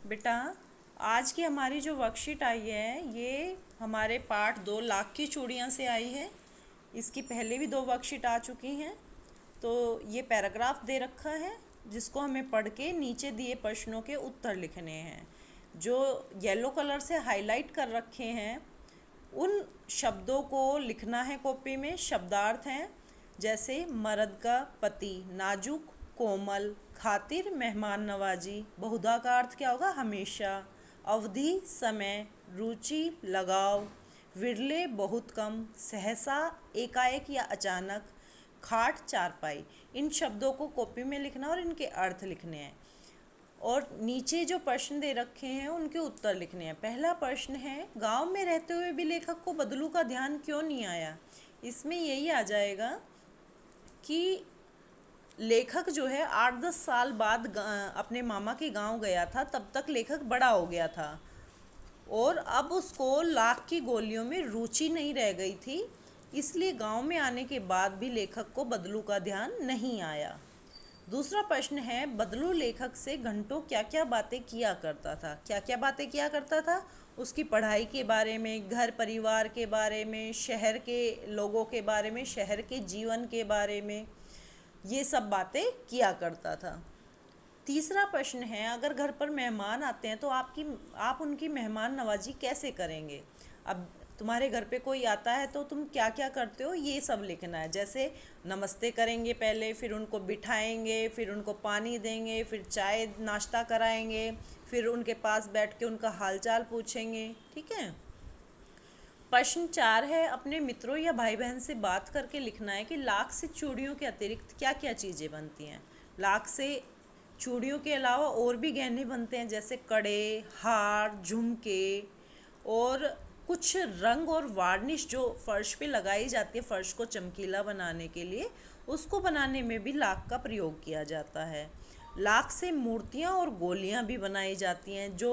बेटा, आज की हमारी जो वर्कशीट आई है ये हमारे पाठ 2 लाख की चूड़ियाँ से आई है। इसकी पहले भी 2 वर्कशीट आ चुकी हैं। तो ये पैराग्राफ दे रखा है जिसको हमें पढ़ के नीचे दिए प्रश्नों के उत्तर लिखने हैं। जो येलो कलर से हाईलाइट कर रखे हैं उन शब्दों को लिखना है कॉपी में। शब्दार्थ हैं जैसे मर्द का पति, नाजुक, कोमल, खातिर, मेहमान नवाजी। बहुधा का अर्थ क्या होगा? हमेशा। अवधि, समय, रुचि, लगाव, विरले, बहुत कम, सहसा, एकाएक या अचानक, खाट, चारपाई। इन शब्दों को कॉपी में लिखना और इनके अर्थ लिखने हैं। और नीचे जो प्रश्न दे रखे हैं उनके उत्तर लिखने हैं। पहला प्रश्न है, गांव में रहते हुए भी लेखक को बदलू का ध्यान क्यों नहीं आया? इसमें यही आ जाएगा कि लेखक जो है 8-10 साल बाद अपने मामा के गांव गया था। तब तक लेखक बड़ा हो गया था और अब उसको लाख की गोलियों में रुचि नहीं रह गई थी, इसलिए गांव में आने के बाद भी लेखक को बदलू का ध्यान नहीं आया। दूसरा प्रश्न है, बदलू लेखक से घंटों क्या क्या बातें किया करता था? क्या क्या बातें किया करता था? उसकी पढ़ाई के बारे में, घर परिवार के बारे में, शहर के लोगों के बारे में, शहर के जीवन के बारे में, ये सब बातें किया करता था। तीसरा प्रश्न है, अगर घर पर मेहमान आते हैं तो आप उनकी मेहमान नवाजी कैसे करेंगे? अब तुम्हारे घर पे कोई आता है तो तुम क्या क्या करते हो, ये सब लिखना है। जैसे नमस्ते करेंगे पहले, फिर उनको बिठाएंगे, फिर उनको पानी देंगे, फिर चाय नाश्ता कराएंगे, फिर उनके पास बैठ के उनका हालचाल पूछेंगे। ठीक है। प्रश्न 4 है, अपने मित्रों या भाई बहन से बात करके लिखना है कि लाख से चूड़ियों के अतिरिक्त क्या क्या चीज़ें बनती हैं। लाख से चूड़ियों के अलावा और भी गहने बनते हैं, जैसे कड़े, हार, झुमके और कुछ रंग और वार्निश जो फर्श पे लगाई जाती है फर्श को चमकीला बनाने के लिए, उसको बनाने में भी लाख का प्रयोग किया जाता है। लाख से मूर्तियाँ और गोलियाँ भी बनाई जाती हैं। जो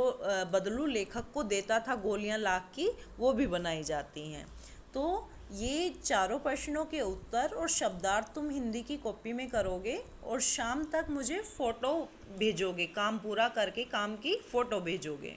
बदलू लेखक को देता था गोलियाँ लाख की, वो भी बनाई जाती हैं। तो ये चारों प्रश्नों के उत्तर और शब्दार्थ तुम हिंदी की कॉपी में करोगे और शाम तक मुझे फ़ोटो भेजोगे। काम पूरा करके काम की फ़ोटो भेजोगे।